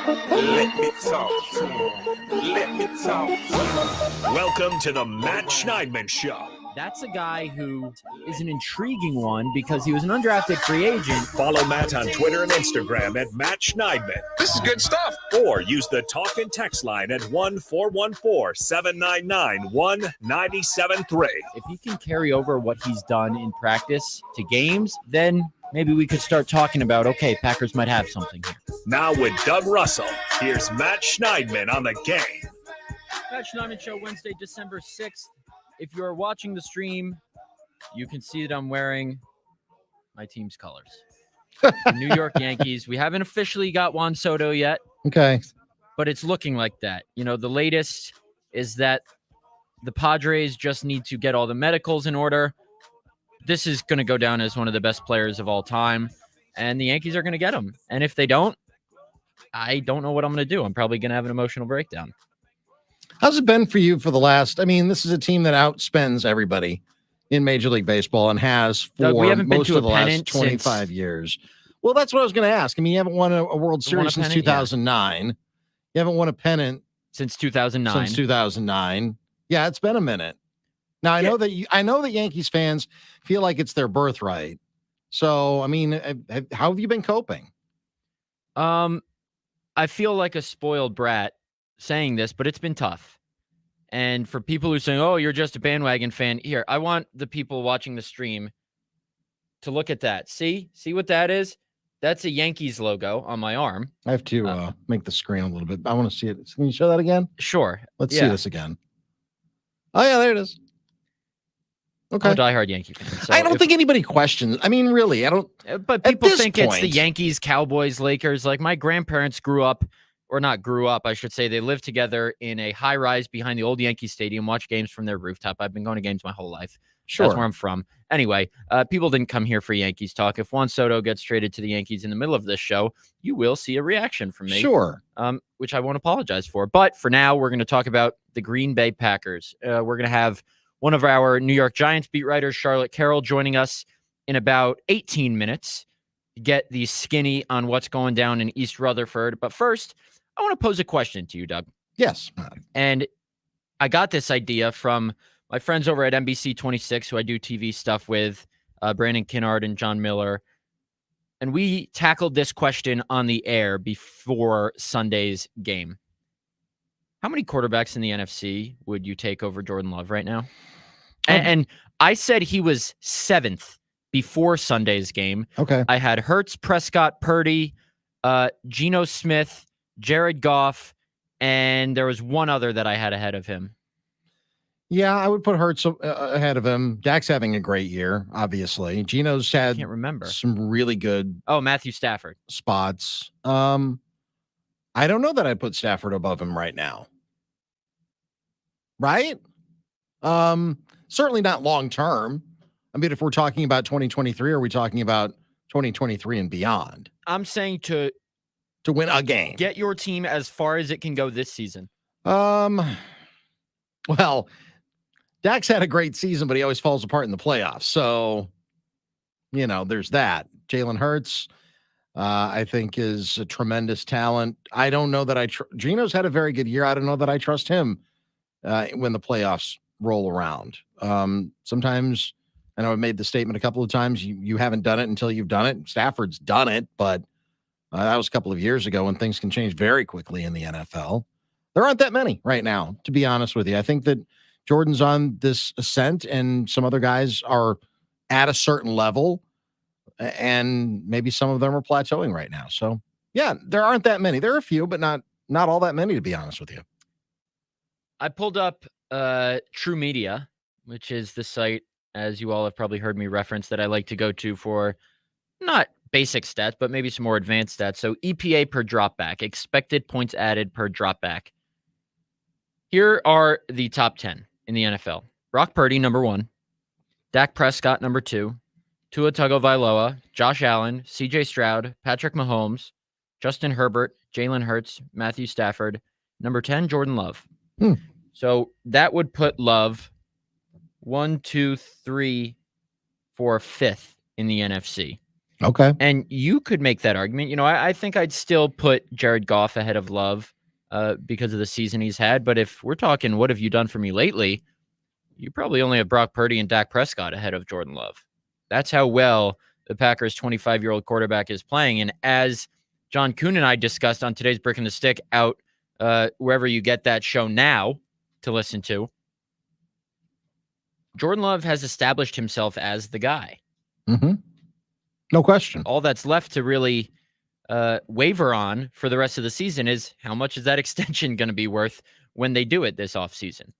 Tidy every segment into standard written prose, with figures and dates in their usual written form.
Let me talk to him. Let me talk to him. Welcome to the Matt Schneidman Show. That's a guy who is an intriguing one because he was an undrafted free agent. Follow Matt on Twitter and Instagram at Matt Schneidman. This is good stuff. Or use the talk and text line at 1-414-799-1973. If he can carry over what he's done in practice to games, then maybe we could start talking about, okay, Packers might have something here. Now with Doug Russell, here's Matt Schneidman on the game. Matt Schneidman Show, Wednesday, December 6th. If you're watching the stream, you can see that I'm wearing my team's colors. The New York Yankees. We haven't officially got Juan Soto yet. Okay. But it's looking like that. You know, the latest is that the Padres just need to get all the medicals in order. This is going to go down as one of the best players of all time, and the Yankees are going to get him. And if they don't, I don't know what I'm going to do. I'm probably going to have an emotional breakdown. How's it been for you for the last? I mean, this is a team that outspends everybody in Major League Baseball and has for Doug, we haven't most been to of the a last pennant 25 years. Well, that's what I was going to ask. I mean, you haven't won a World Series since 2009. You haven't won a pennant since 2009. Yeah, it's been a minute. Now I know that Yankees fans feel like it's their birthright. So, I mean, how have you been coping? I feel like a spoiled brat saying this, but it's been tough. And for people who are saying, oh, you're just a bandwagon fan, here, I want the people watching the stream to look at that. See what that is? That's a Yankees logo on my arm. I have to make the screen a little bit. I want to see it. Can you show that again? Sure. Let's see this again. Oh, yeah, there it is. Okay. I'm a diehard Yankee fan. So I don't think anybody questions. I mean, really, I don't. But people think it's the Yankees, Cowboys, Lakers. Like my grandparents I should say. They lived together in a high rise behind the old Yankee Stadium, watch games from their rooftop. I've been going to games my whole life. Sure. That's where I'm from. Anyway, people didn't come here for Yankees talk. If Juan Soto gets traded to the Yankees in the middle of this show, you will see a reaction from me. Sure. Which I won't apologize for. But for now, we're going to talk about the Green Bay Packers. We're going to have one of our New York Giants beat writers, Charlotte Carroll, joining us in about 18 minutes to get the skinny on what's going down in East Rutherford. But first, I want to pose a question to you, Doug. Yes. And I got this idea from my friends over at NBC 26, who I do TV stuff with, Brandon Kinnard and John Miller. And we tackled this question on the air before Sunday's game. How many quarterbacks in the NFC would you take over Jordan Love right now? And I said he was 7th before Sunday's game. Okay. I had Hurts, Prescott, Purdy, Geno Smith, Jared Goff, and there was one other that I had ahead of him. Yeah, I would put Hurts ahead of him. Dak's having a great year, obviously. Geno's had I can't remember. Some really good Matthew Stafford spots. I don't know that I'd put Stafford above him right now. Right? Certainly not long term. I mean, if we're talking about 2023, are we talking about 2023 and beyond? I'm saying to win a game. Get your team as far as it can go this season. Well, Dak's had a great season, but he always falls apart in the playoffs. So, there's that. Jalen Hurts, I think, is a tremendous talent. I don't know that Geno's had a very good year. I don't know that I trust him when the playoffs roll around. Sometimes, I know I've made the statement a couple of times, you haven't done it until you've done it. Stafford's done it, but that was a couple of years ago when things can change very quickly in the NFL. There aren't that many right now, to be honest with you. I think that Jordan's on this ascent and some other guys are at a certain level and maybe some of them are plateauing right now. So yeah, there aren't that many. There are a few, but not all that many, to be honest with you. I pulled up True Media, which is the site, as you all have probably heard me reference, that I like to go to for not basic stats, but maybe some more advanced stats. So EPA per dropback, expected points added per dropback. Here are the top 10 in the NFL. Brock Purdy, number 1. Dak Prescott, number 2. Tua Tagovailoa, Josh Allen, CJ Stroud, Patrick Mahomes, Justin Herbert, Jalen Hurts, Matthew Stafford. Number 10, Jordan Love. So that would put Love 1, 2, 3, 4, 5th in the NFC. Okay. And you could make that argument. I think I'd still put Jared Goff ahead of Love because of the season he's had. But if we're talking, what have you done for me lately? You probably only have Brock Purdy and Dak Prescott ahead of Jordan Love. That's how well the Packers' 25-year-old quarterback is playing. And as John Kuhn and I discussed on today's Brick and the Stick out wherever you get that show now to listen to, Jordan Love has established himself as the guy. Mm-hmm. No question. All that's left to really waver on for the rest of the season is how much is that extension going to be worth when they do it this offseason?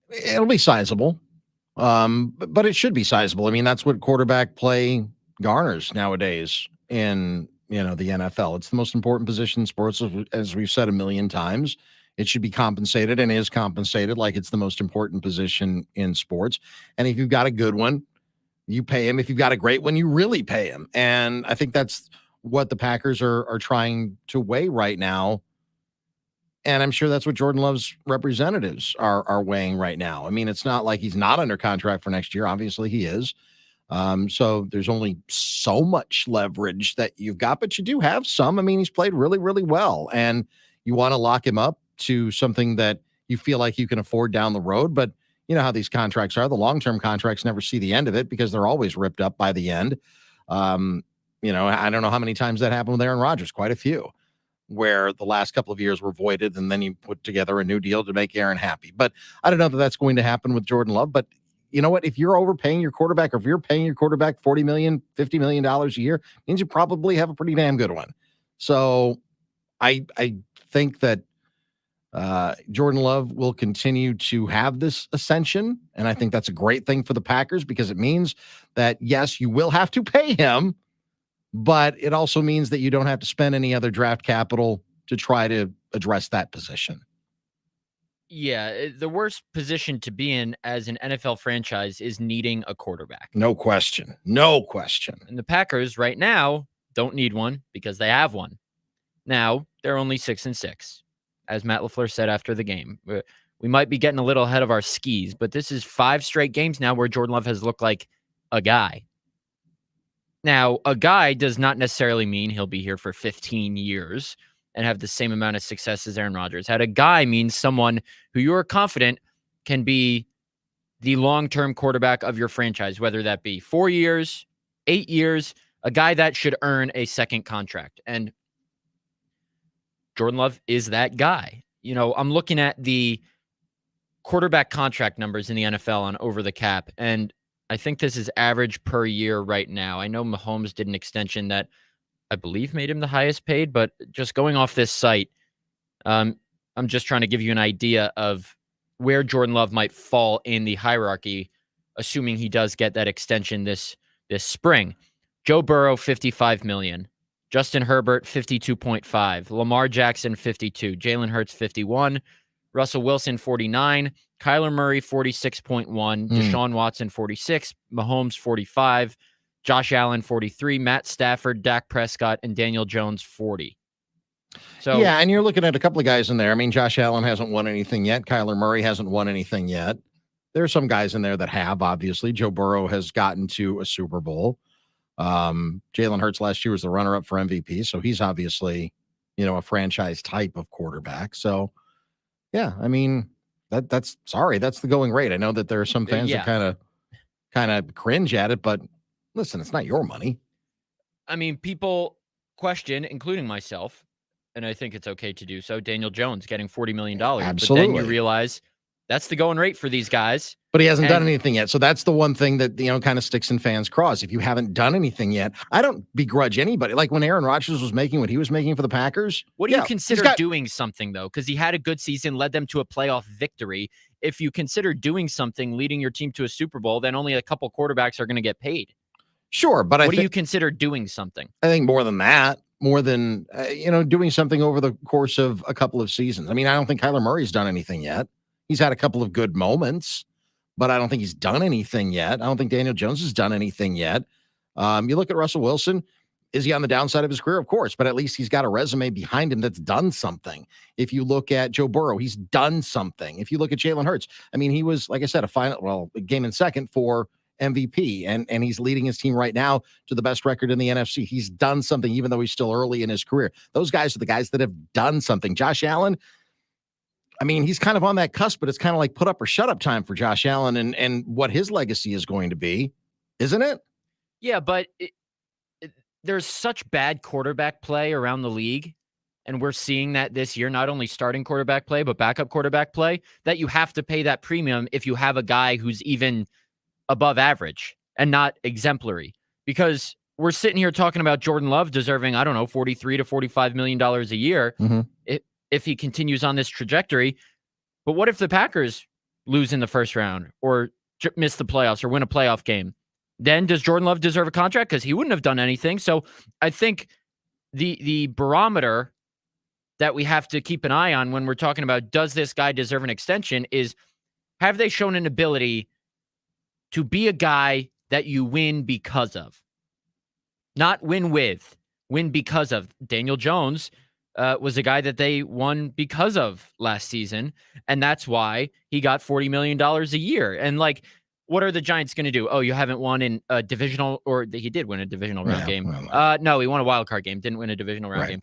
It'll be sizable, but it should be sizable. I mean, that's what quarterback play garners nowadays in the NFL. It's the most important position in sports, as we've said a million times. It should be compensated and is compensated like it's the most important position in sports. And if you've got a good one, you pay him. If you've got a great one, you really pay him. And I think that's what the Packers are trying to weigh right now. And I'm sure that's what Jordan Love's representatives are weighing right now. I mean, it's not like he's not under contract for next year. Obviously, he is. So there's only so much leverage that you've got, but you do have some. I mean, he's played really, really well. And you want to lock him up to something that you feel like you can afford down the road. But you know how these contracts are. The long-term contracts never see the end of it because they're always ripped up by the end. I don't know how many times that happened with Aaron Rodgers, quite a few, where the last couple of years were voided and then you put together a new deal to make Aaron happy. But I don't know that that's going to happen with Jordan Love. But you know what? If you're overpaying your quarterback, or if you're paying your quarterback $40 million, $50 million a year, means you probably have a pretty damn good one. So I think that Jordan Love will continue to have this ascension. And I think that's a great thing for the Packers because it means that, yes, you will have to pay him, but it also means that you don't have to spend any other draft capital to try to address that position. Yeah, the worst position to be in as an NFL franchise is needing a quarterback. No question. No question. And the Packers right now don't need one because they have one. Now, they're only 6-6. As Matt LaFleur said after the game. We might be getting a little ahead of our skis, but this is 5 straight games now where Jordan Love has looked like a guy. Now, a guy does not necessarily mean he'll be here for 15 years and have the same amount of success as Aaron Rodgers. A guy means someone who you are confident can be the long-term quarterback of your franchise, whether that be 4 years, 8 years, a guy that should earn a second contract. And Jordan Love is that guy. I'm looking at the quarterback contract numbers in the NFL on Over the Cap, and I think this is average per year right now. I know Mahomes did an extension that I believe made him the highest paid, but just going off this site, I'm just trying to give you an idea of where Jordan Love might fall in the hierarchy, assuming he does get that extension this spring. Joe Burrow, $55 million. Justin Herbert, 52.5. Lamar Jackson, 52. Jalen Hurts, 51. Russell Wilson, 49. Kyler Murray, 46.1. Deshaun Watson, 46. Mahomes, 45. Josh Allen, 43. Matt Stafford, Dak Prescott, and Daniel Jones, 40. So yeah, and you're looking at a couple of guys in there. I mean, Josh Allen hasn't won anything yet. Kyler Murray hasn't won anything yet. There are some guys in there that have, obviously. Joe Burrow has gotten to a Super Bowl. Jalen Hurts last year was the runner-up for MVP, so he's obviously, a franchise type of quarterback. So, yeah, I mean, that's the going rate. I know that there are some fans that kind of cringe at it, but listen, it's not your money. I mean, people question, including myself, and I think it's okay to do so, Daniel Jones getting $40 million. Absolutely. But then you realize that's the going rate for these guys. But he hasn't done anything yet. So that's the one thing that, kind of sticks in fans' craws. If you haven't done anything yet, I don't begrudge anybody. Like when Aaron Rodgers was making what he was making for the Packers. What do you consider doing something, though? Because he had a good season, led them to a playoff victory. If you consider doing something, leading your team to a Super Bowl, then only a couple quarterbacks are going to get paid. Sure, but what do you consider doing something? I think more than that. More than, doing something over the course of a couple of seasons. I mean, I don't think Kyler Murray's done anything yet. He's had a couple of good moments, but I don't think he's done anything yet. I don't think Daniel Jones has done anything yet. You look at Russell Wilson. Is he on the downside of his career? Of course, but at least he's got a resume behind him that's done something. If you look at Joe Burrow, he's done something. If you look at Jalen Hurts, I mean, he was, like I said, a game in second for MVP, and he's leading his team right now to the best record in the NFC. He's done something, even though he's still early in his career. Those guys are the guys that have done something. Josh Allen, I mean, he's kind of on that cusp, but it's kind of like put up or shut up time for Josh Allen and what his legacy is going to be, isn't it? Yeah, but there's such bad quarterback play around the league, and we're seeing that this year, not only starting quarterback play, but backup quarterback play, that you have to pay that premium if you have a guy who's even above average and not exemplary. Because we're sitting here talking about Jordan Love deserving, I don't know, $43 to $45 million a year if he continues on this trajectory. But what if the Packers lose in the first round or miss the playoffs or win a playoff game? Then does Jordan Love deserve a contract? Because he wouldn't have done anything. So I think the barometer that we have to keep an eye on when we're talking about does this guy deserve an extension is, have they shown an ability to be a guy that you win because of? Not win with, win because of. Daniel Jones was a guy that they won because of last season, and that's why he got $40 million a year. And like, what are the Giants going to do? Oh, you haven't won in a divisional, or he did win a divisional round game. No, he won a wild card game, didn't win a divisional round game.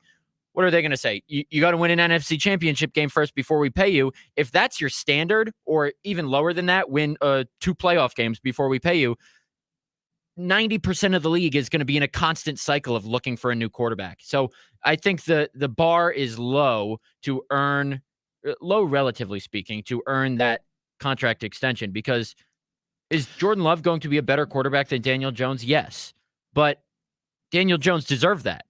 What are they going to say? You got to win an NFC championship game first before we pay you. If that's your standard, or even lower than that, win 2 playoff games before we pay you, 90% of the league is going to be in a constant cycle of looking for a new quarterback. So I think the bar is low to earn, low relatively speaking, to earn that contract extension. Because is Jordan Love going to be a better quarterback than Daniel Jones? Yes. But Daniel Jones deserved that.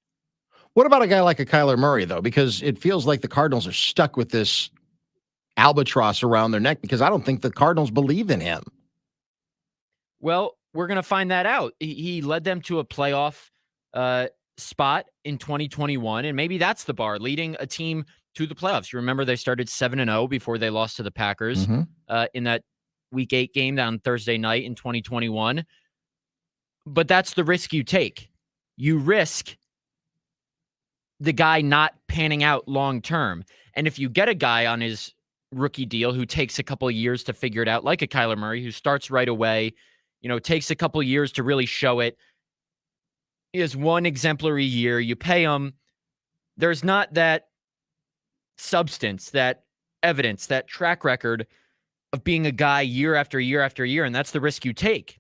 What about a guy like a Kyler Murray, though? Because it feels like the Cardinals are stuck with this albatross around their neck because I don't think the Cardinals believe in him. Well, we're going to find that out. He led them to a playoff spot in 2021, and maybe that's the bar, leading a team to the playoffs. You remember they started 7-0 before they lost to the Packers in that Week 8 game on Thursday night in 2021. But that's the risk you take. You risk the guy not panning out long term. And if you get a guy on his rookie deal who takes a couple of years to figure it out, like a Kyler Murray, who starts right away, takes a couple of years to really show it, he has one exemplary year, you pay him, there's not that substance, that evidence, that track record of being a guy year after year after year, and that's the risk you take.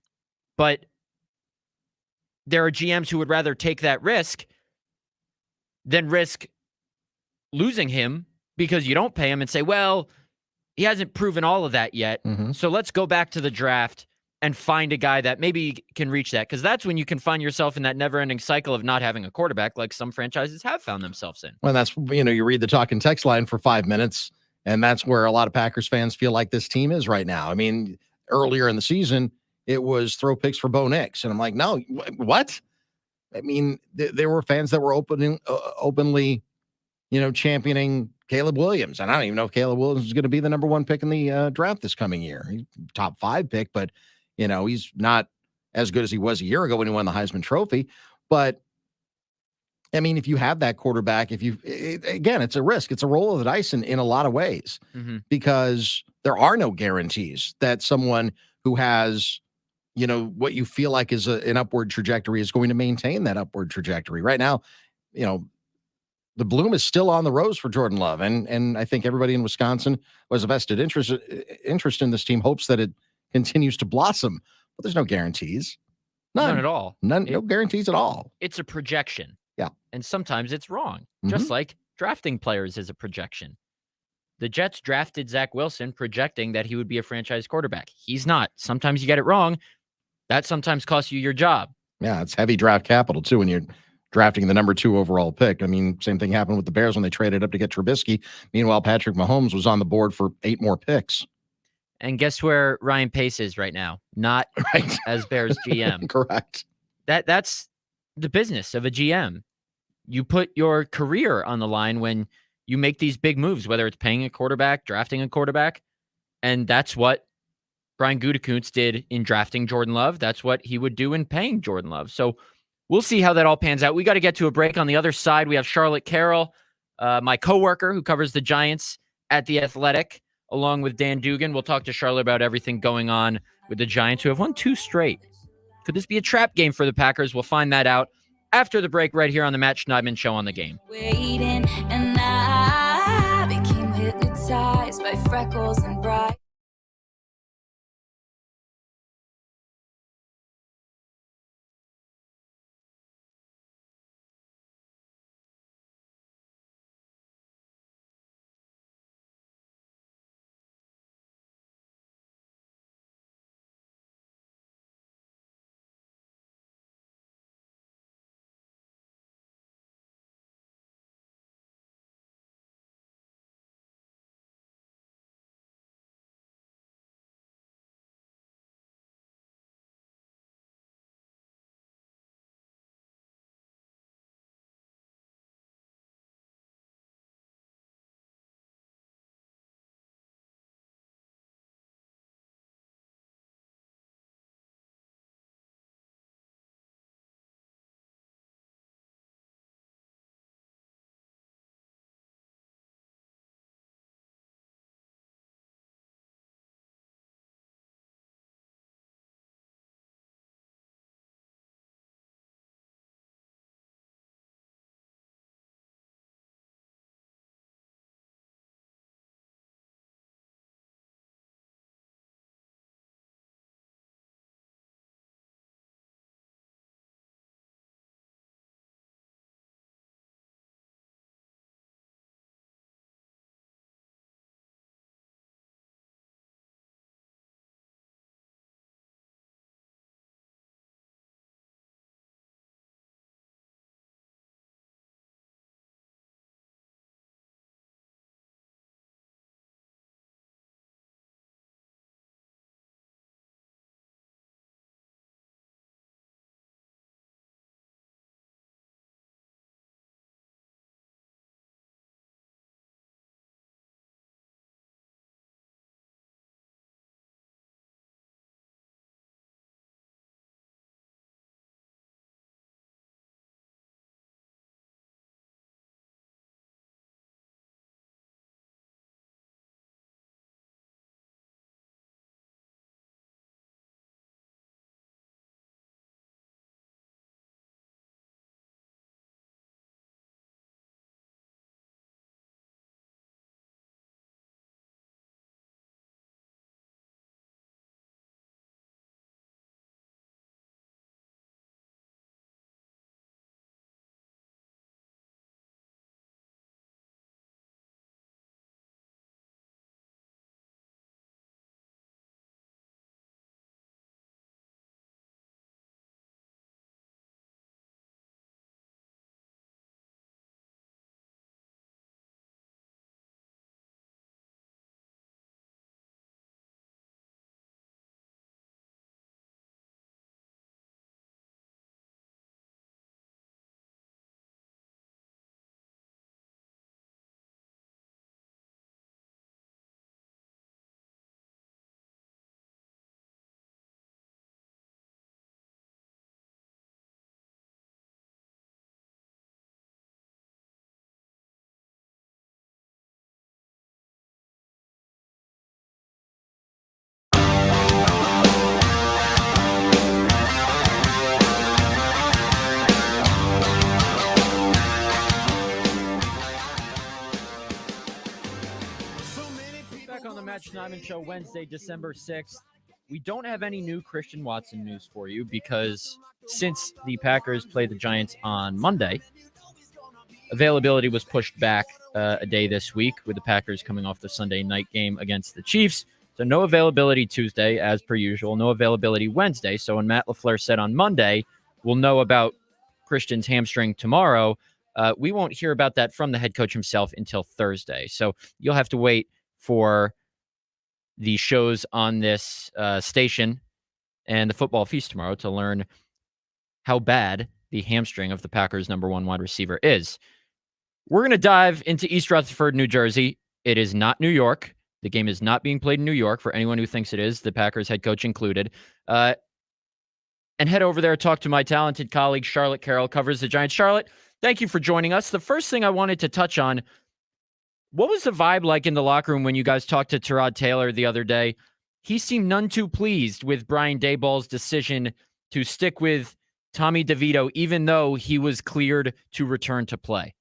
But there are GMs who would rather take that risk than risk losing him because you don't pay him and say, well, he hasn't proven all of that yet. So let's go back to the draft and find a guy that maybe can reach that. Because that's when you can find yourself in that never-ending cycle of not having a quarterback like some franchises have found themselves in. Well, that's, you read the talk and text line for 5 minutes, and that's where a lot of Packers fans feel like this team is right now. I mean, earlier in the season, it was throw picks for Bo Nix. And I'm like, no, what? I mean, there were fans that were openly, championing Caleb Williams. And I don't even know if Caleb Williams is going to be the number 1 pick in the draft this coming year. He's top 5 pick, but, he's not as good as he was a year ago when he won the Heisman Trophy. But, I mean, if you have that quarterback, again, it's a risk. It's a roll of the dice in a lot of ways because there are no guarantees that someone who has what you feel like is an upward trajectory is going to maintain that upward trajectory. Right now, the bloom is still on the rose for Jordan Love. And I think everybody in Wisconsin who has a vested interest in this team hopes that it continues to blossom. But there's no guarantees. None at all. No guarantees at all. It's a projection. Yeah. And sometimes it's wrong. Just like drafting players is a projection. The Jets drafted Zach Wilson projecting that he would be a franchise quarterback. He's not. Sometimes you get it wrong. That sometimes costs you your job. Yeah, it's heavy draft capital, too, when you're drafting the number 2 overall pick. I mean, same thing happened with the Bears when they traded up to get Trubisky. Meanwhile, Patrick Mahomes was on the board for 8 more picks. And guess where Ryan Pace is right now? Not as Bears GM. Correct. That's the business of a GM. You put your career on the line when you make these big moves, whether it's paying a quarterback, drafting a quarterback. And that's what Brian Gutekunst did in drafting Jordan Love. That's what he would do in paying Jordan Love. So we'll see how that all pans out. We got to get to a break. On the other side, we have Charlotte Carroll, my coworker who covers the Giants at The Athletic, along with Dan Dugan. We'll talk to Charlotte about everything going on with the Giants, who have won 2 straight. Could this be a trap game for the Packers? We'll find that out after the break right here on the Matt Schneidman Show on The Game. Waiting, and I became hypnotized by freckles and bright. Back on the Matt Schneidman Show, Wednesday, December 6th. We don't have any new Christian Watson news for you because since the Packers played the Giants on Monday, availability was pushed back a day this week with the Packers coming off the Sunday night game against the Chiefs. So no availability Tuesday, as per usual. No availability Wednesday. So when Matt LaFleur said on Monday, we'll know about Christian's hamstring tomorrow, we won't hear about that from the head coach himself until Thursday. So you'll have to wait for the shows on this station and the football feast tomorrow to learn how bad the hamstring of the Packers' number 1 wide receiver is. We're going to dive into East Rutherford, New Jersey. It is not New York. The game is not being played in New York for anyone who thinks it is, the Packers head coach included. And head over there, talk to my talented colleague, Charlotte Carroll, covers the Giants. Charlotte, thank you for joining us. The first thing I wanted to touch on, what was the vibe like in the locker room when you guys talked to Tyrod Taylor the other day? he seemed none too pleased with Brian Daboll's decision to stick with Tommy DeVito, even though he was cleared to return to play.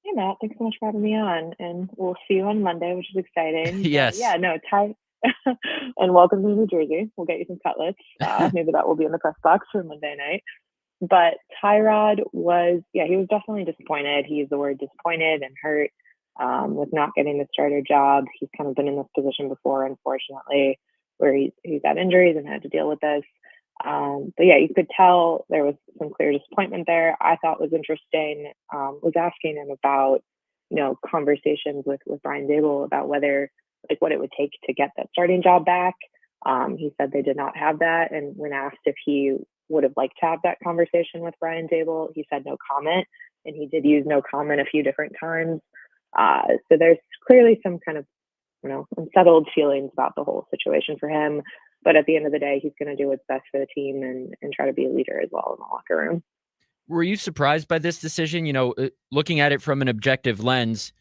Hey, Matt, thanks so much for having me on. And we'll see you on Monday, which is exciting. Yes. Yeah, no, Ty. And welcome to New Jersey. We'll get you some cutlets. Maybe that will be in the press box for Monday night. But Tyrod was, he was definitely disappointed. He used the word disappointed and hurt with not getting the starter job. He's kind of been in this position before, unfortunately, where he's had injuries and had to deal with this. But yeah, you could tell there was some clear disappointment there. I thought was interesting, was asking him about, conversations with Brian Daboll about whether, like, what it would take to get that starting job back. He said they did not have that. And when asked if he would have liked to have that conversation with Brian Daboll, he said no comment. And he did use no comment a few different times. So there's clearly some kind of, unsettled feelings about the whole situation for him. But at the end of the day, he's going to do what's best for the team and try to be a leader as well in the locker room. Were you surprised by this decision? Looking at it from an objective lens,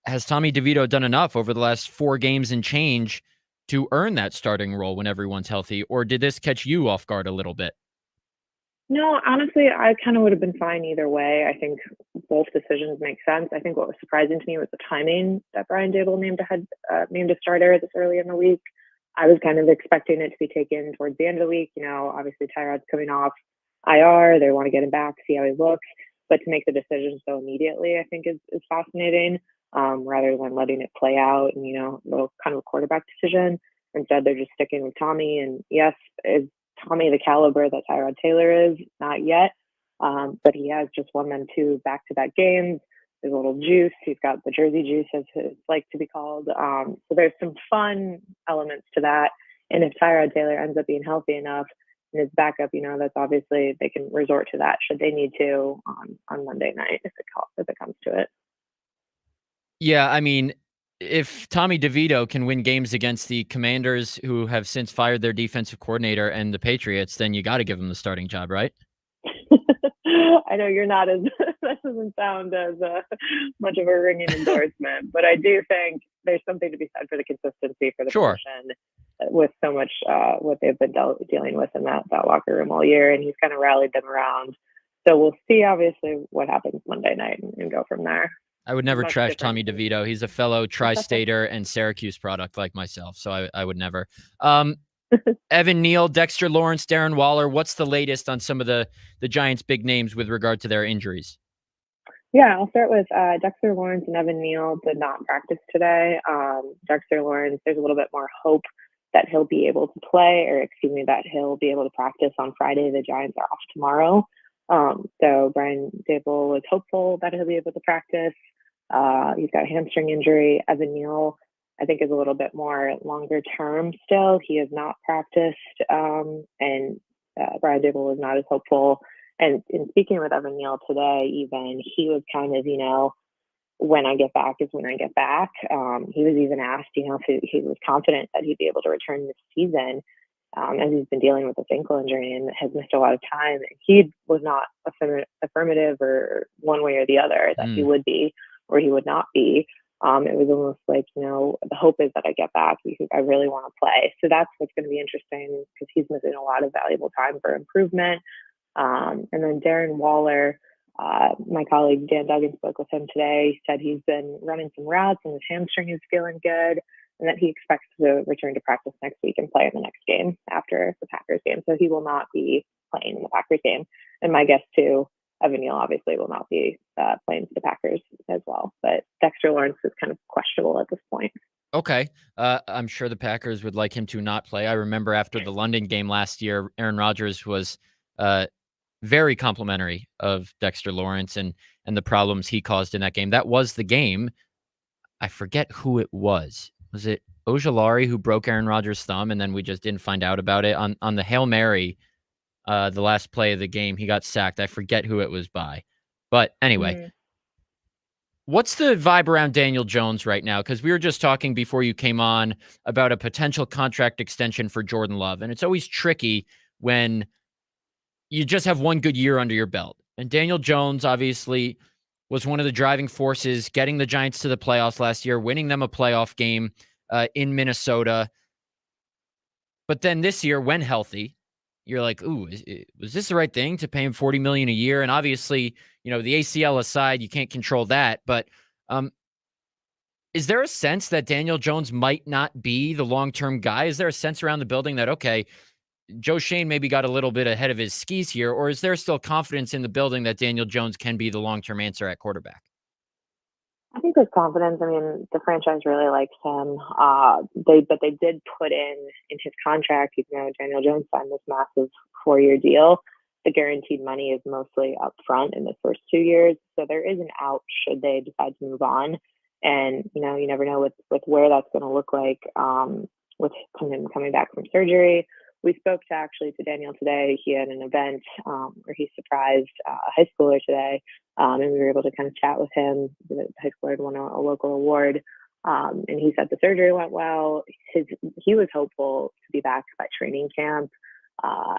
has Tommy DeVito done enough over the last 4 games and change to earn that starting role when everyone's healthy? Or did this catch you off guard a little bit? No, honestly, I kind of would have been fine either way. I think both decisions make sense. I think what was surprising to me was the timing that Brian Daboll named a starter this early in the week. I was kind of expecting it to be taken towards the end of the week. Obviously Tyrod's coming off IR. They want to get him back, see how he looks. But to make the decision so immediately, I think is fascinating, rather than letting it play out and, little kind of a quarterback decision. Instead, they're just sticking with Tommy. And yes, is Tommy the caliber that Tyrod Taylor is? Not yet. But he has just won them 2 back-to-back games. There's a little juice. He's got the Jersey juice, as it's like to be called. So there's some fun elements to that. And if Tyrod Taylor ends up being healthy enough and his backup, that's obviously they can resort to that should they need to on Monday night if it comes to it. Yeah, I mean, if Tommy DeVito can win games against the Commanders, who have since fired their defensive coordinator, and the Patriots, then you got to give him the starting job, right? I know you're not as that doesn't sound as much of a ringing endorsement, but I do think there's something to be said for the consistency for the position with so much what they've been dealing with in that locker room all year, and he's kind of rallied them around. So we'll see, obviously, what happens Monday night and go from there. I would never trash Tommy DeVito. He's a fellow Tri-Stater and Syracuse product like myself, so I would never. Evan Neal, Dexter Lawrence, Darren Waller, what's the latest on some of the Giants' big names with regard to their injuries? Yeah, I'll start with Dexter Lawrence and Evan Neal did not practice today. Dexter Lawrence, there's a little bit more hope that he'll be able to play, that he'll be able to practice on Friday. The Giants are off tomorrow. So Brian Daboll was hopeful that he'll be able to practice. He's got a hamstring injury. Evan Neal, I think, is a little bit more longer term still. He has not practiced, and Brian Daboll was not as hopeful. And in speaking with Evan Neal today, even, he was kind of, when I get back is when I get back. He was even asked, if he was confident that he'd be able to return this season, as he's been dealing with this ankle injury and has missed a lot of time. He was not affirmative or one way or the other that he would be or he would not be. It was almost like, the hope is that I get back because I really want to play. So that's what's going to be interesting because he's missing a lot of valuable time for improvement. And then Darren Waller, my colleague Dan Duggan spoke with him today. He said he's been running some routes and his hamstring is feeling good and that he expects to return to practice next week and play in the next game after the Packers game. So he will not be playing in the Packers game. And my guess too, Evan Neal obviously will not be playing for the Packers as well. But Dexter Lawrence is kind of questionable at this point. Okay. I'm sure the Packers would like him to not play. I remember after the London game last year, Aaron Rodgers was very complimentary of Dexter Lawrence and the problems he caused in that game. That was the game. I forget who it was. Was it Ojulari who broke Aaron Rodgers' thumb and then we just didn't find out about it? On the Hail Mary, the last play of the game, he got sacked. I forget who it was by. But anyway, what's the vibe around Daniel Jones right now? Because we were just talking before you came on about a potential contract extension for Jordan Love. And it's always tricky when you just have one good year under your belt. And Daniel Jones obviously was one of the driving forces, getting the Giants to the playoffs last year, winning them a playoff game in Minnesota. But then this year, when healthy, you're like, ooh, was this the right thing to pay him $40 million a year? And obviously, the ACL aside, you can't control that. But is there a sense that Daniel Jones might not be the long-term guy? Is there a sense around the building that, okay, Joe Shane maybe got a little bit ahead of his skis here, or is there still confidence in the building that Daniel Jones can be the long-term answer at quarterback? I think there's confidence. I mean, the franchise really likes him. But they did put in his contract, even though Daniel Jones signed this massive 4-year deal, the guaranteed money is mostly up front in the first 2 years. So there is an out should they decide to move on. And, you never know with where that's going to look like with him coming back from surgery. We spoke to Daniel today. He had an event where he surprised a high schooler today, and we were able to kind of chat with him. The high schooler had won a local award, and he said the surgery went well. He was hopeful to be back by training camp.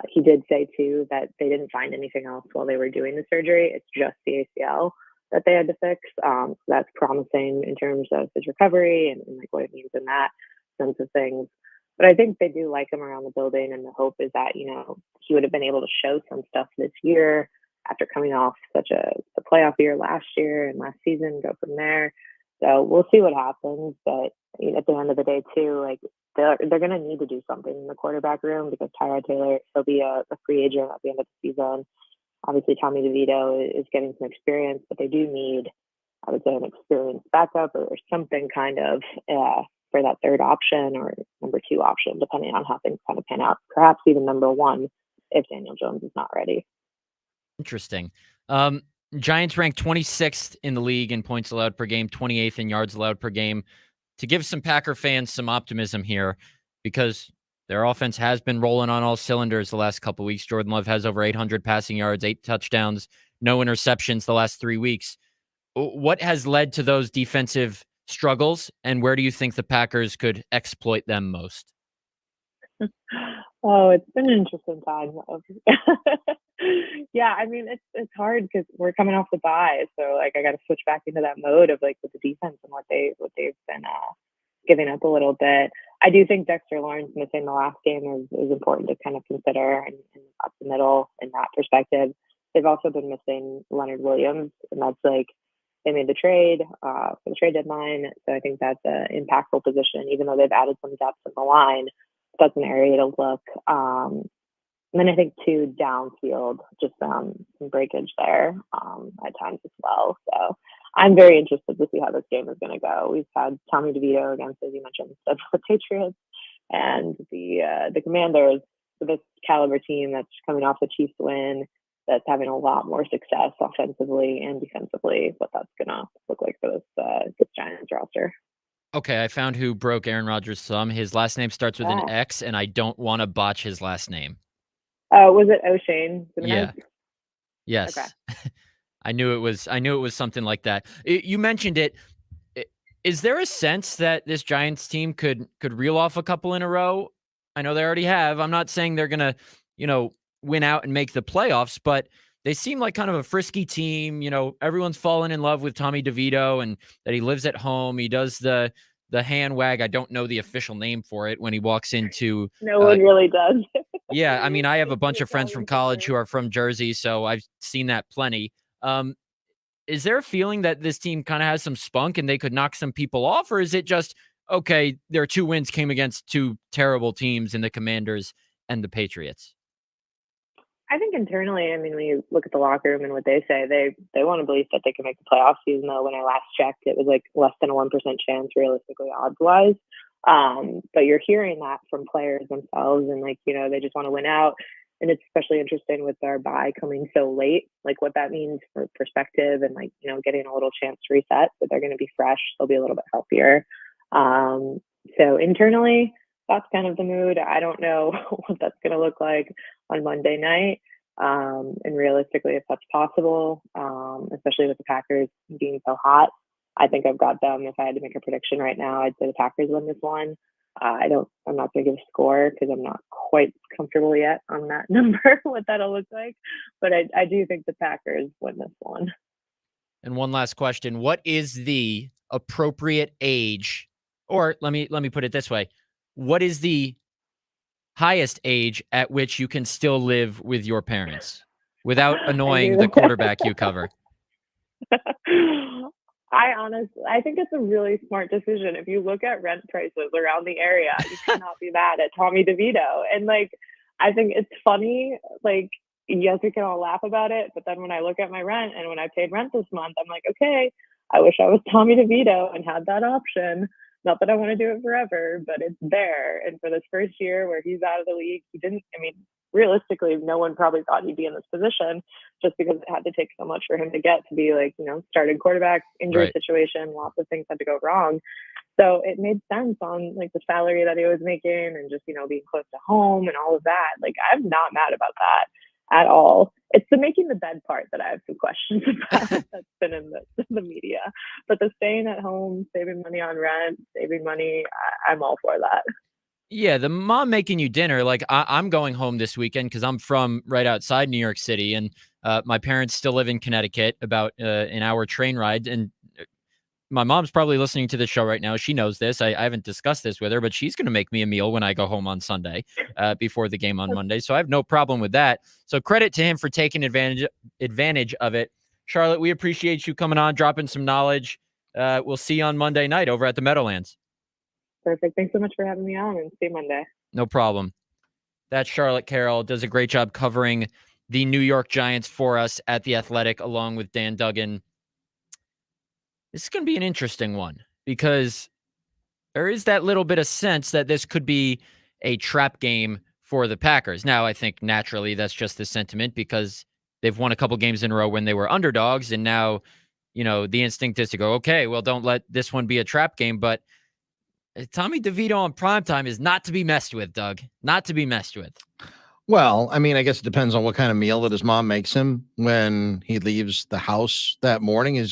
He did say, too, that they didn't find anything else while they were doing the surgery. It's just the ACL that they had to fix. So that's promising in terms of his recovery and like what it means in that sense of things. But I think they do like him around the building, and the hope is that, he would have been able to show some stuff this year after coming off such a playoff year last year and last season, go from there. So we'll see what happens. But at the end of the day, too, like they're going to need to do something in the quarterback room because Tyrod Taylor, he'll be a free agent at the end of the season. Obviously, Tommy DeVito is getting some experience, but they do need, I would say, an experienced backup or something kind of for that third option or number 2 option, depending on how things kind of pan out. Perhaps even number 1 if Daniel Jones is not ready. Interesting. Giants ranked 26th in the league in points allowed per game, 28th in yards allowed per game. To give some Packer fans some optimism here, because their offense has been rolling on all cylinders the last couple of weeks. Jordan Love has over 800 passing yards, 8 touchdowns, no interceptions the last 3 weeks. What has led to those defensive struggles, and where do you think the Packers could exploit them most? Oh, it's been an interesting time. Yeah, I mean, it's hard because we're coming off the bye, so like I got to switch back into that mode of like with the defense and what they've been giving up a little bit. I do think Dexter Lawrence missing the last game is important to kind of consider and up the middle in that perspective. They've also been missing Leonard Williams, and that's like they made the trade for the trade deadline, so I think that's an impactful position. Even though they've added some depth in the line, that's an area to look. And then I think too downfield, just some breakage there at times as well. So I'm very interested to see how this game is going to go. We've had Tommy DeVito against, as you mentioned, the Patriots and the Commanders. So this caliber team that's coming off the Chiefs win, that's having a lot more success offensively and defensively. What that's going to look like for this Giants roster. Okay, I found who broke Aaron Rodgers' thumb. His last name starts with an X, and I don't want to botch his last name. Was it O'Shane? Yeah. Yes. Okay. I knew it was something like that. You mentioned it. Is there a sense that this Giants team could reel off a couple in a row? I know they already have. I'm not saying they're going to, win out and make the playoffs, but they seem like kind of a frisky team. Everyone's fallen in love with Tommy DeVito and that he lives at home. He does the hand wag. I don't know the official name for it when he walks into. No one really does. Yeah, I mean, I have a bunch of friends from college who are from Jersey, so I've seen that plenty. Is there a feeling that this team kind of has some spunk and they could knock some people off, or is it just, okay, their 2 wins came against 2 terrible teams in the Commanders and the Patriots? I think internally, I mean, when you look at the locker room and what they say, they want to believe that they can make the playoffs, even though when I last checked, it was like less than a 1% chance realistically odds-wise. But you're hearing that from players themselves and they just want to win out. And it's especially interesting with our bye coming so late, like what that means for perspective and getting a little chance to reset, but they're going to be fresh. They'll be a little bit healthier. So internally, that's kind of the mood. I don't know what that's going to look like on Monday night. And realistically, if that's possible, especially with the Packers being so hot, I think I've got them. If I had to make a prediction right now, I'd say the Packers win this one. I'm not going to give a score because I'm not quite comfortable yet on that number, what that'll look like. But I do think the Packers win this one. And one last question. What is the appropriate age Or let me put it this way. What is the highest age at which you can still live with your parents without annoying the quarterback you cover? I think it's a really smart decision. If you look at rent prices around the area, you cannot be mad at Tommy DeVito. And like, I think it's funny. Like, yes, we can all laugh about it, but then when I look at my rent and when I paid rent this month, I'm like, okay, I wish I was Tommy DeVito and had that option. Not that I want to do it forever, but it's there. And for this first year where he's out of the league, he didn't. I mean, realistically, no one probably thought he'd be in this position, just because it had to take so much for him to get to be like, starting quarterback, injury situation, lots of things had to go wrong. So it made sense on like the salary that he was making and just, being close to home and all of that. Like, I'm not mad about that at all. It's the making the bed part that I have some questions about that's been in the media. But the staying at home, saving money on rent, saving money, I'm all for that. Yeah, the mom making you dinner. Like I'm going home this weekend because I'm from right outside New York City, and my parents still live in Connecticut, about an hour train ride. And my mom's probably listening to the show right now. She knows this. I haven't discussed this with her, but she's going to make me a meal when I go home on Sunday before the game on Monday. So I have no problem with that. So credit to him for taking advantage of it. Charlotte, we appreciate you coming on, dropping some knowledge. We'll see you on Monday night over at the Meadowlands. Perfect. Thanks so much for having me on, and see you Monday. No problem. That's Charlotte Carroll. Does a great job covering the New York Giants for us at The Athletic, along with Dan Duggan. This is going to be an interesting one because there is that little bit of sense that this could be a trap game for the Packers. Now, I think naturally that's just the sentiment because they've won a couple games in a row when they were underdogs. And now, the instinct is to go, okay, well, don't let this one be a trap game. But Tommy DeVito on primetime is not to be messed with, Doug. Not to be messed with. Well, I mean, I guess it depends on what kind of meal that his mom makes him when he leaves the house that morning. Do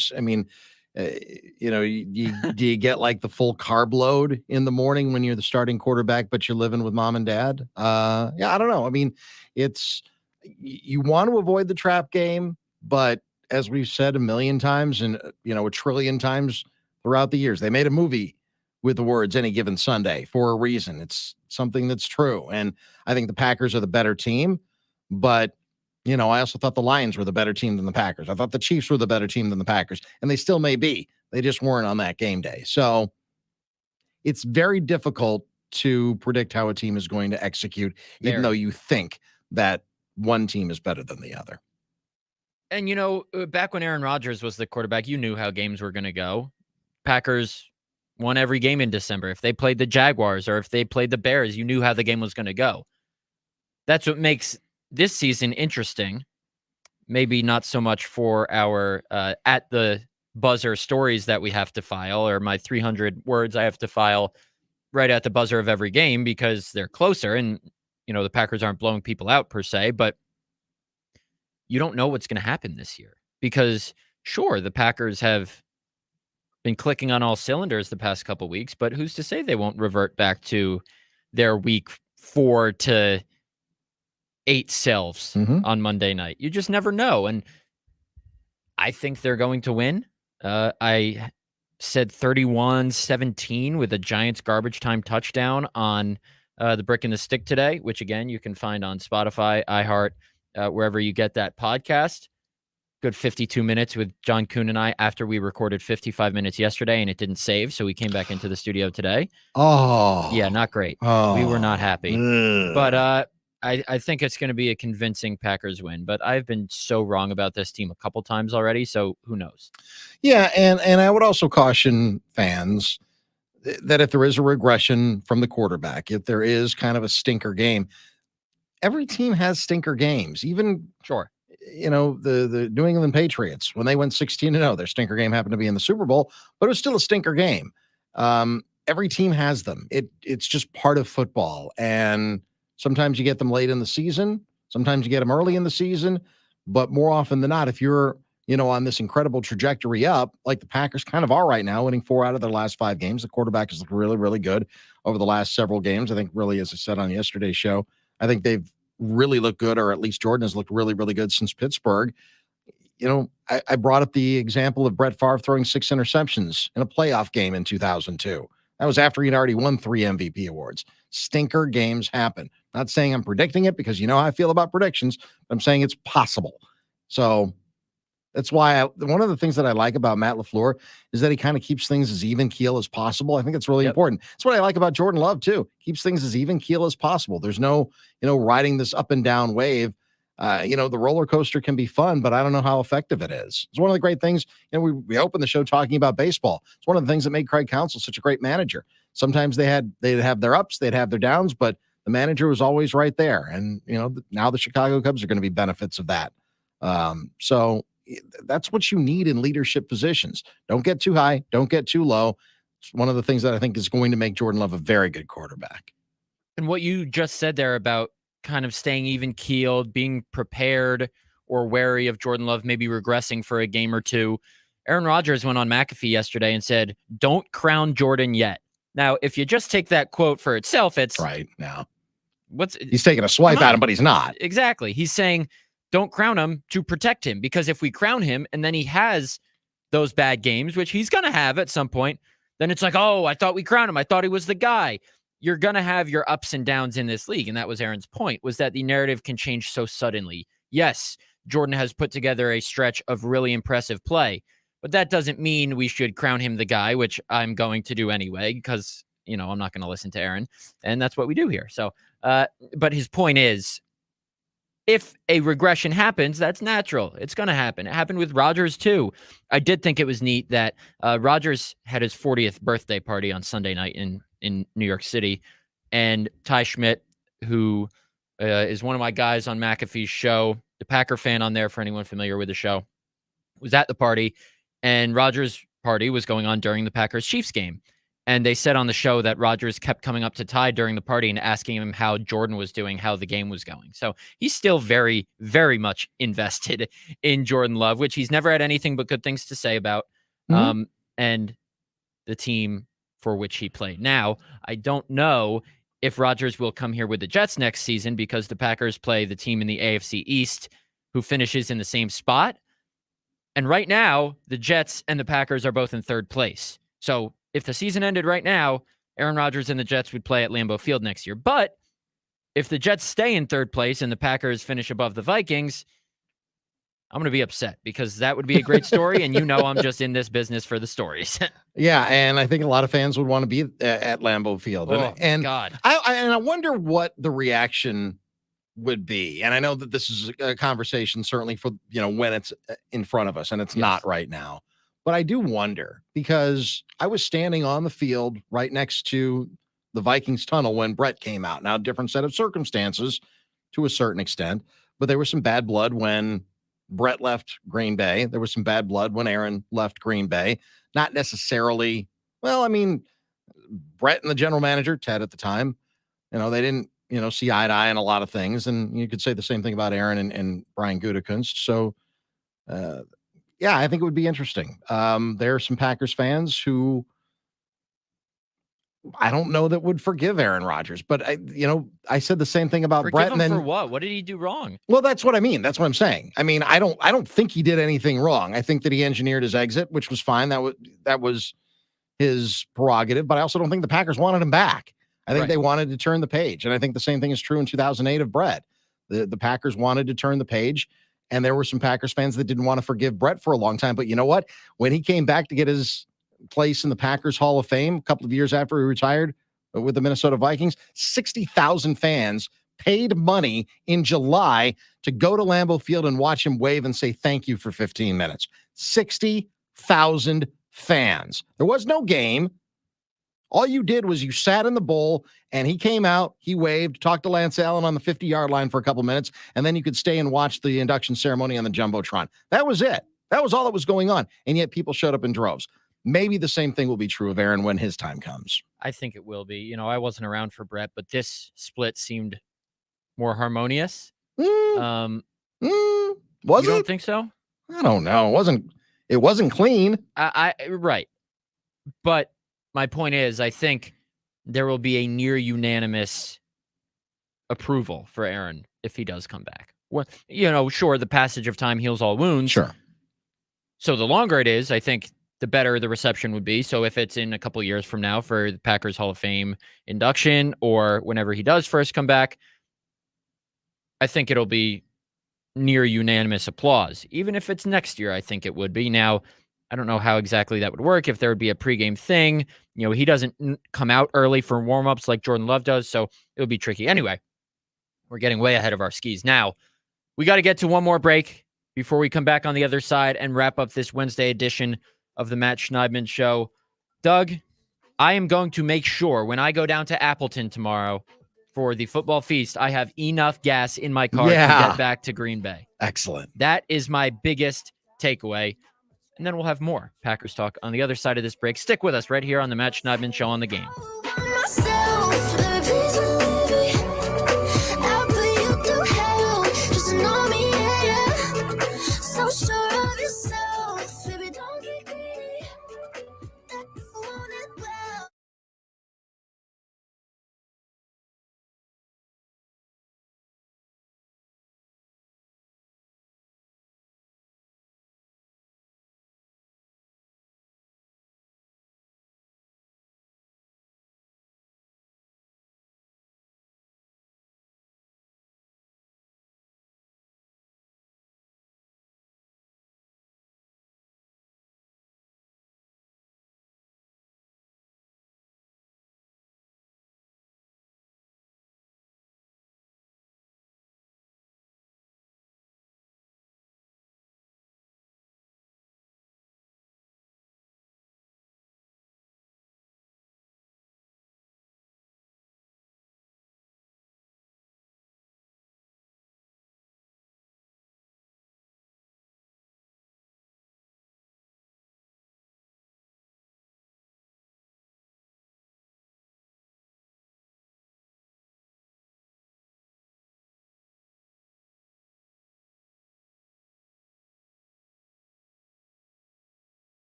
you get like the full carb load in the morning when you're the starting quarterback, but you're living with mom and dad? I don't know. I mean, you want to avoid the trap game, but as we've said a million times and, a trillion times throughout the years, they made a movie with the words "any given Sunday" for a reason. It's something that's true. And I think the Packers are the better team, but I also thought the Lions were the better team than the Packers. I thought the Chiefs were the better team than the Packers, and they still may be. They just weren't on that game day. So it's very difficult to predict how a team is going to execute, even though you think that one team is better than the other. And, back when Aaron Rodgers was the quarterback, you knew how games were going to go. Packers won every game in December. If they played the Jaguars or if they played the Bears, you knew how the game was going to go. That's what makes this season interesting. Maybe not so much for our at the buzzer stories that we have to file, or my 300 words I have to file right at the buzzer of every game because they're closer and, the Packers aren't blowing people out per se, but you don't know what's going to happen this year because sure, the Packers have been clicking on all cylinders the past couple weeks, but who's to say they won't revert back to their week 4 to 8 selves on Monday night? You just never know. And I think they're going to win. I said 31-17 with a Giants garbage time touchdown on the Brick and the Stick today, which again, you can find on Spotify, iHeart, wherever you get that podcast. Good 52 minutes with John Kuhn and I after we recorded 55 minutes yesterday and it didn't save. So we came back into the studio today. Oh, yeah, not great. We were not happy, but I think it's going to be a convincing Packers win, but I've been so wrong about this team a couple times already. So who knows? Yeah. And I would also caution fans that if there is a regression from the quarterback, if there is kind of a stinker game, every team has stinker games, even sure. The New England Patriots, when they went 16-0, their stinker game happened to be in the Super Bowl, but it was still a stinker game. Every team has them. It's just part of football. And sometimes you get them late in the season. Sometimes you get them early in the season. But more often than not, if you're, on this incredible trajectory up, like the Packers kind of are right now, winning 4 out of their last 5 games, the quarterback has looked really, really good over the last several games. I think really, as I said on yesterday's show, I think they've really looked good, or at least Jordan has looked really, really good since Pittsburgh. I brought up the example of Brett Favre throwing 6 interceptions in a playoff game in 2002. That was after he'd already won 3 MVP awards. Stinker games happen. Not saying I'm predicting it because you know how I feel about predictions. But I'm saying it's possible. So that's why one of the things that I like about Matt LaFleur is that he kind of keeps things as even keel as possible. I think it's really important. That's what I like about Jordan Love too. Keeps things as even keel as possible. There's no, riding this up and down wave. The roller coaster can be fun, but I don't know how effective it is. It's one of the great things. We opened the show talking about baseball. It's one of the things that made Craig Counsell such a great manager. Sometimes they'd have their ups, they'd have their downs, but the manager was always right there. And now the Chicago Cubs are going to be benefits of that. So that's what you need in leadership positions. Don't get too high, don't get too low. It's one of the things that I think is going to make Jordan Love a very good quarterback. And what you just said there about kind of staying even keeled, being prepared or wary of Jordan Love maybe regressing for a game or two. Aaron Rodgers went on McAfee yesterday and said, "Don't crown Jordan yet." Now, if you just take that quote for itself, it's right now. He's taking a swipe at him, but he's not. Exactly. He's saying, don't crown him to protect him, because if we crown him and then he has those bad games, which he's going to have at some point, then it's like, oh, I thought we crowned him. I thought he was the guy. You're going to have your ups and downs in this league. And that was Aaron's point, was that the narrative can change so suddenly. Yes, Jordan has put together a stretch of really impressive play, but that doesn't mean we should crown him the guy, which I'm going to do anyway, because, I'm not going to listen to Aaron. And that's what we do here. So, but his point is, if a regression happens, that's natural. It's going to happen. It happened with Rodgers too. I did think it was neat that Rodgers had his 40th birthday party on Sunday night in New York City. And Ty Schmidt, who is one of my guys on McAfee's show, the Packer fan on there for anyone familiar with the show, was at the party. And Rodgers' party was going on during the Packers-Chiefs game. And they said on the show that Rodgers kept coming up to Ty during the party and asking him how Jordan was doing, how the game was going. So he's still very, very much invested in Jordan Love, which he's never had anything but good things to say about, and the team for which he played. Now, I don't know if Rodgers will come here with the Jets next season, because the Packers play the team in the AFC East who finishes in the same spot. And right now, the Jets and the Packers are both in third place. So if the season ended right now, Aaron Rodgers and the Jets would play at Lambeau Field next year. But if the Jets stay in third place and the Packers finish above the Vikings, I'm going to be upset, because that would be a great story. And I'm just in this business for the stories. Yeah, and I think a lot of fans would want to be at Lambeau Field. And God. I wonder what the reaction would be. And I know that this is a conversation certainly for, when it's in front of us, and it's not right now. But I do wonder, because I was standing on the field right next to the Vikings tunnel when Brett came out. Now, different set of circumstances to a certain extent, but there was some bad blood when Brett left Green Bay. There was some bad blood when Aaron left Green Bay. Not necessarily, Brett and the general manager, Ted at the time, they didn't, see eye to eye on a lot of things. And you could say the same thing about Aaron and Brian Gutekunst. So, yeah, I think it would be interesting. There are some Packers fans who I don't know that would forgive Aaron Rodgers, but I said the same thing about Forgive Brett. him And then for what? What did he do wrong? Well, that's what I mean. That's what I'm saying. I mean, I don't think he did anything wrong. I think that he engineered his exit, which was fine. That was his prerogative, but I also don't think the Packers wanted him back. I think they wanted to turn the page. And I think the same thing is true in 2008 of Brett. The Packers wanted to turn the page. And there were some Packers fans that didn't want to forgive Brett for a long time. But you know what? When he came back to get his place in the Packers Hall of Fame a couple of years after he retired with the Minnesota Vikings, 60,000 fans paid money in July to go to Lambeau Field and watch him wave and say thank you for 15 minutes. 60,000 fans. There was no game. All you did was you sat in the bowl, and he came out, he waved, talked to Lance Allen on the 50-yard line for a couple minutes, and then you could stay and watch the induction ceremony on the Jumbotron. That was it. That was all that was going on, and yet people showed up in droves. Maybe the same thing will be true of Aaron when his time comes. I think it will be. I wasn't around for Brett, but this split seemed more harmonious. Was You it? don't think so? I don't know. It wasn't clean. Right. But my point is, I think there will be a near unanimous approval for Aaron if he does come back. Well, sure, the passage of time heals all wounds. Sure. So the longer it is, I think the better the reception would be. So if it's in a couple years from now for the Packers Hall of Fame induction or whenever he does first come back, I think it'll be near unanimous applause. Even if it's next year, I think it would be. Now, I don't know how exactly that would work, if there would be a pregame thing. He doesn't come out early for warmups like Jordan Love does, so it would be tricky. Anyway, we're getting way ahead of our skis. Now, we got to get to one more break before we come back on the other side and wrap up this Wednesday edition of the Matt Schneidman Show. Doug, I am going to make sure when I go down to Appleton tomorrow for the football feast, I have enough gas in my car to get back to Green Bay. Excellent. That is my biggest takeaway. And then we'll have more Packers talk on the other side of this break. Stick with us right here on the Matt Schneidman Show on the Game.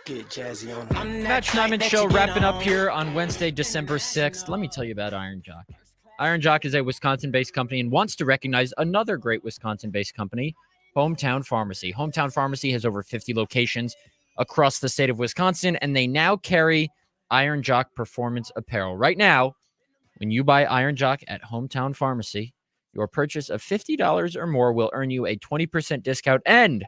Get jazzy on. Matt Schneidman Show wrapping up here on Wednesday, December 6th. Let me tell you about Iron Jock. Iron Jock is a Wisconsin-based company and wants to recognize another great Wisconsin-based company, Hometown Pharmacy. Hometown Pharmacy has over 50 locations across the state of Wisconsin, and they now carry Iron Jock performance apparel. Right now, when you buy Iron Jock at Hometown Pharmacy, your purchase of $50 or more will earn you a 20% discount and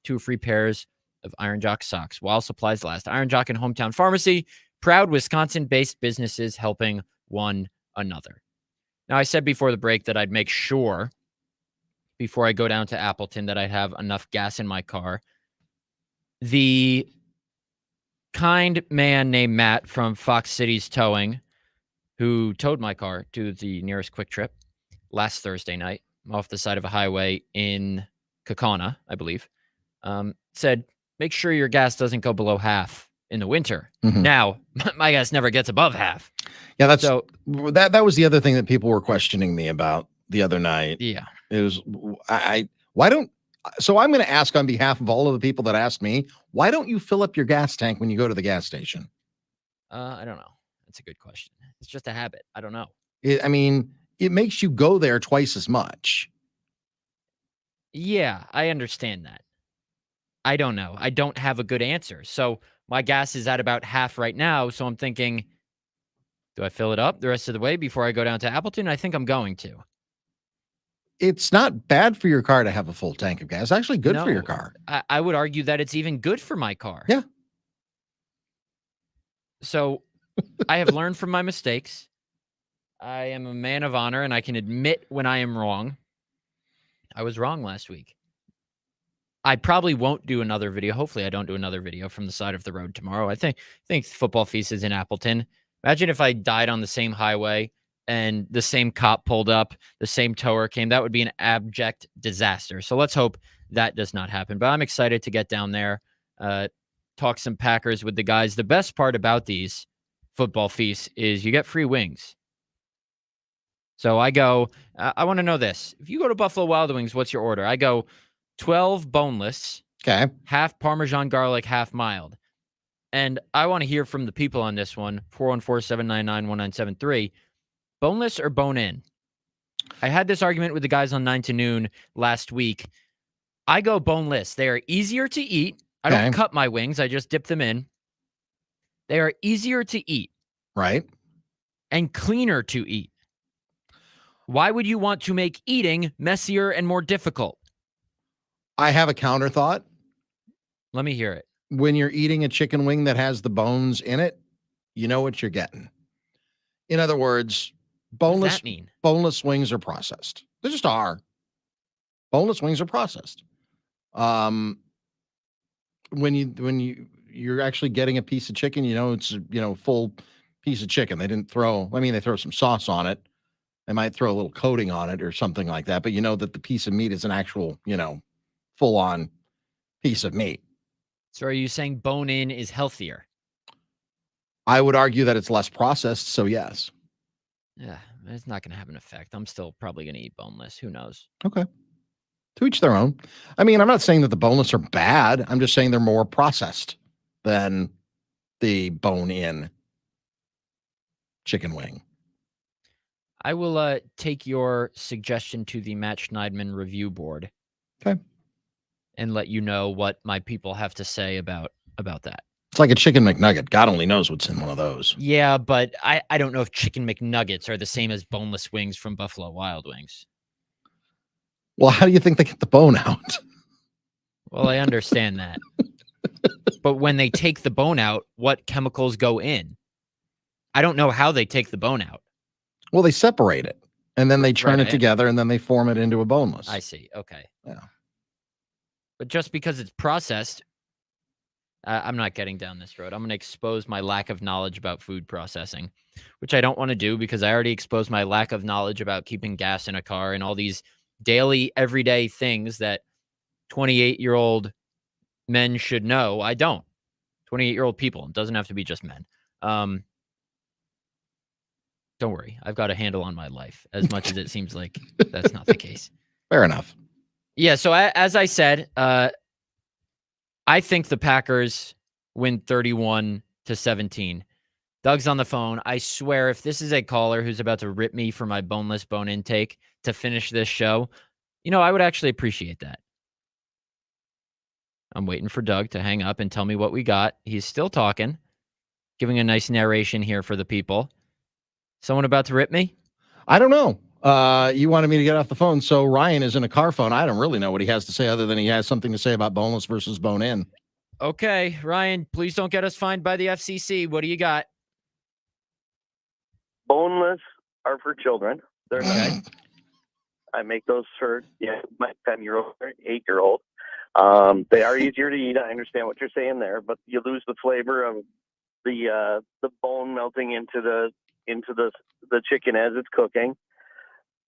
2 free pairs of Iron Jock socks while supplies last. Iron Jock and Hometown Pharmacy, proud Wisconsin-based businesses helping one another. Now, I said before the break that I'd make sure before I go down to Appleton that I have enough gas in my car. The kind man named Matt from Fox Cities Towing, who towed my car to the nearest Quick Trip last Thursday night off the side of a highway in Kaukauna, I believe, said, make sure your gas doesn't go below half in the winter. Mhm. Now, my gas never gets above half. Yeah, that's So, that was the other thing that people were questioning me about the other night. yeah. It was why don't so I'm going to ask on behalf of all of the people that asked me, why don't you fill up your gas tank when you go to the gas station? I don't know. That's a good question. It's just a habit. I don't know. I mean, it makes you go there twice as much. Yeah, I understand that. I don't know. I don't have a good answer. So my gas is at about half right now. So I'm thinking, do I fill it up the rest of the way before I go down to Appleton? I think I'm going to. It's not bad for your car to have a full tank of gas. It's actually good for your No, car. I would argue that it's even good for my car. Yeah. So I have learned from my mistakes. I am a man of honor, and I can admit when I am wrong. I was wrong last week. I probably won't do another video. Hopefully, I don't do another video from the side of the road tomorrow. I think Football Feast is in Appleton. Imagine if I died on the same highway and the same cop pulled up, the same tower came. That would be an abject disaster. So let's hope that does not happen. But I'm excited to get down there, talk some Packers with the guys. The best part about these Football Feasts is you get free wings. So I go, I want to know this. If you go to Buffalo Wild Wings, what's your order? I go 12 boneless, Okay. half Parmesan garlic, half mild. And I want to hear from the people on this one, 414-799-1973. Boneless or bone in? I had this argument with the guys on 9 to Noon last week. I go boneless. They are easier to eat. I don't cut my wings. I just dip them in. They are easier to eat. Right. And cleaner to eat. Why would you want to make eating messier and more difficult? I have a counter thought. Let me hear it. When you're eating a chicken wing that has the bones in it, you know what you're getting. In other words, What does that mean? boneless wings are processed. They just are. Boneless wings are processed. When you're actually getting a piece of chicken, you know it's full piece of chicken. They didn't throw. I mean, they throw some sauce on it. They might throw a little coating on it or something like that. But you know that the piece of meat is an actual, full on piece of meat. So are you saying bone in is healthier? I would argue that it's less processed. So yes. Yeah, it's not going to have an effect. I'm still probably going to eat boneless. Who knows? Okay. To each their own. I mean, I'm not saying that the boneless are bad. I'm just saying they're more processed than the bone-in chicken wing. I will take your suggestion to the Matt Schneidman review board. Okay. And let you know what my people have to say about that. It's like a chicken McNugget. God only knows what's in one of those. Yeah, but I don't know if chicken McNuggets are the same as boneless wings from Buffalo Wild Wings. Well, how do you think they get the bone out? Well, I understand that. But when they take the bone out, what chemicals go in? I don't know how they take the bone out. Well, they separate it and then they churn Right. it together and then they form it into a boneless. I see. Okay. Yeah. But just because it's processed, I'm not getting down this road. I'm going to expose my lack of knowledge about food processing, which I don't want to do because I already exposed my lack of knowledge about keeping gas in a car and all these daily, everyday things that 28-year-old men should know. I don't. 28-year-old people. It doesn't have to be just men. Don't worry. I've got a handle on my life, as much as it seems like that's not the case. Fair enough. Yeah. So as I said, I think the Packers win 31-17. Doug's on the phone. I swear, if this is a caller who's about to rip me for my boneless bone intake to finish this show, I would actually appreciate that. I'm waiting for Doug to hang up and tell me what we got. He's still talking, giving a nice narration here for the people. Someone about to rip me? I don't know. You wanted me to get off the phone, so Ryan is in a car phone. I don't really know what he has to say other than he has something to say about boneless versus bone-in. Okay, Ryan, please don't get us fined by the FCC. What do you got? Boneless are for children. They're Okay. I make those for my 10-year-old, 8-year-old. They are easier to eat. I understand what you're saying there, but you lose the flavor of the bone melting into the chicken as it's cooking.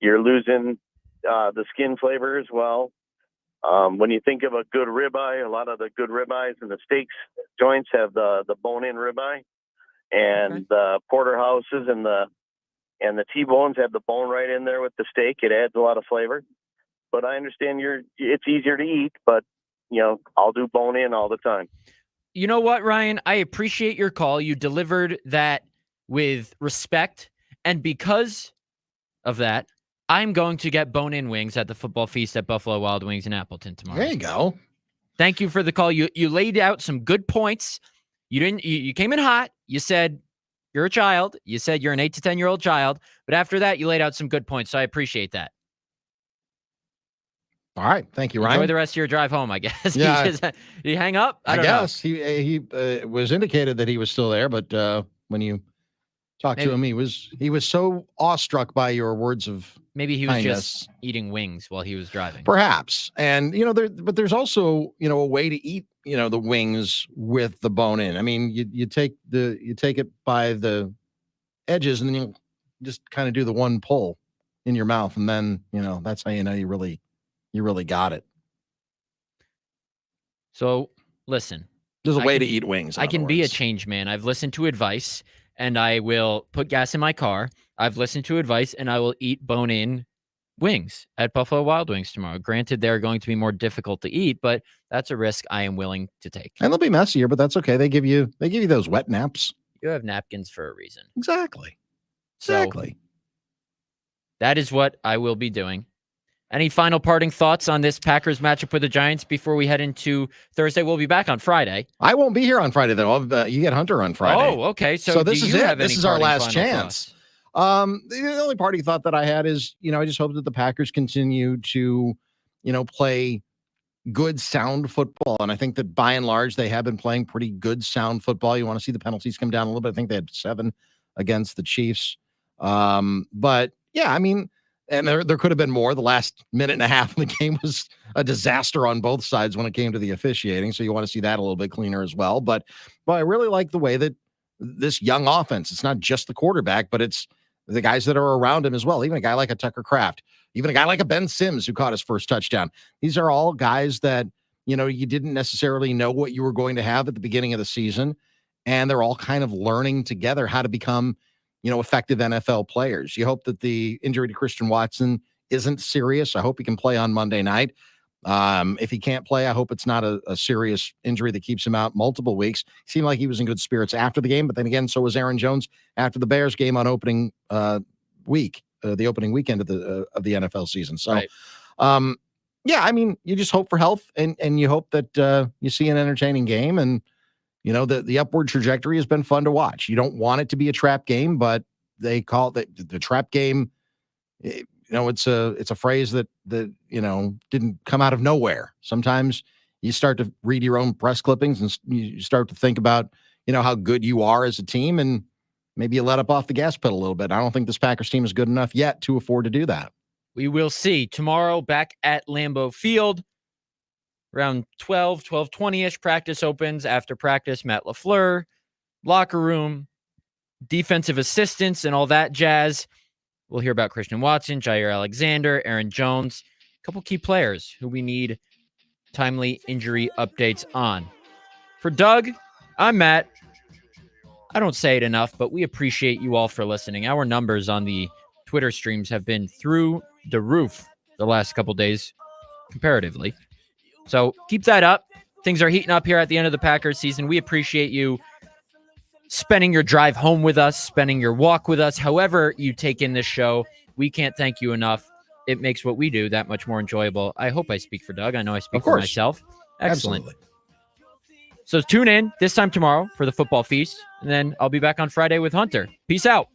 You're losing the skin flavor as well. When you think of a good ribeye, a lot of the good ribeyes and the steaks joints have the bone-in ribeye, and the porterhouses and the T-bones have the bone right in there with the steak. It adds a lot of flavor. But I understand it's easier to eat, but I'll do bone-in all the time. You know what, Ryan? I appreciate your call. You delivered that with respect, and because of that, I'm going to get bone-in wings at the football feast at Buffalo Wild Wings in Appleton tomorrow. There you go. Thank you for the call. You laid out some good points. You came in hot. You said you're a child. You said you're an 8 to 10-year-old child. But after that, you laid out some good points. So I appreciate that. All right. Thank you, Ryan. Enjoy the rest of your drive home, I guess. Yeah. You hang up? I don't guess know. he was indicated that he was still there, but when you talked to him, he was so awestruck by your words of maybe he was kindness. Just eating wings while he was driving. Perhaps. And but there's also, a way to eat, the wings with the bone in. I mean, you take it by the edges and then you just kind of do the one pull in your mouth, and then, that's how you really got it. So, listen. There's a way to eat wings. I can be a change man. I've listened to advice, and I will put gas in my car. I've listened to advice, and I will eat bone-in wings at Buffalo Wild Wings tomorrow. Granted, they're going to be more difficult to eat, but that's a risk I am willing to take. And they'll be messier, but that's okay. They give you those wet naps. You have napkins for a reason. Exactly. So, that is what I will be doing. Any final parting thoughts on this Packers matchup with the Giants before we head into Thursday? We'll be back on Friday. I won't be here on Friday, though. You get Hunter on Friday. Oh, okay. So this is it. This is our last chance. Thoughts? The only parting thought that I had is, I just hope that the Packers continue to, play good, sound football. And I think that by and large, they have been playing pretty good, sound football. You want to see the penalties come down a little bit. I think they had 7 against the Chiefs. But yeah, I mean, and there could have been more. The last minute and a half of the game was a disaster on both sides when it came to the officiating. So you want to see that a little bit cleaner as well. But I really like the way that this young offense, it's not just the quarterback, but it's the guys that are around him as well. Even a guy like a Tucker Kraft, even a guy like a Ben Sims who caught his first touchdown. These are all guys that, you didn't necessarily know what you were going to have at the beginning of the season. And they're all kind of learning together how to become effective NFL players. You hope that the injury to Christian Watson isn't serious. I hope he can play on Monday night. If he can't play, I hope it's not a serious injury that keeps him out multiple weeks. Seemed like he was in good spirits after the game, but then again, so was Aaron Jones after the Bears game on opening week, the opening weekend of the NFL season. So, right. Yeah, I mean, you just hope for health and you hope that you see an entertaining game, and the upward trajectory has been fun to watch. You don't want it to be a trap game, but they call it the trap game. It's a phrase that didn't come out of nowhere. Sometimes you start to read your own press clippings and you start to think about, how good you are as a team, and maybe you let up off the gas pedal a little bit. I don't think this Packers team is good enough yet to afford to do that. We will see. Tomorrow back at Lambeau Field. Around 12:20-ish, practice opens. After practice, Matt LaFleur, locker room, defensive assistants, and all that jazz. We'll hear about Christian Watson, Jair Alexander, Aaron Jones, a couple key players who we need timely injury updates on. For Doug, I'm Matt. I don't say it enough, but we appreciate you all for listening. Our numbers on the Twitter streams have been through the roof. the last couple days comparatively. So keep that up. Things are heating up here at the end of the Packers season. We appreciate you spending your drive home with us, spending your walk with us, however you take in this show. We can't thank you enough. It makes what we do that much more enjoyable. I hope I speak for Doug. I know I speak for myself. Excellent. Absolutely. So tune in this time tomorrow for the football feast, and then I'll be back on Friday with Hunter. Peace out.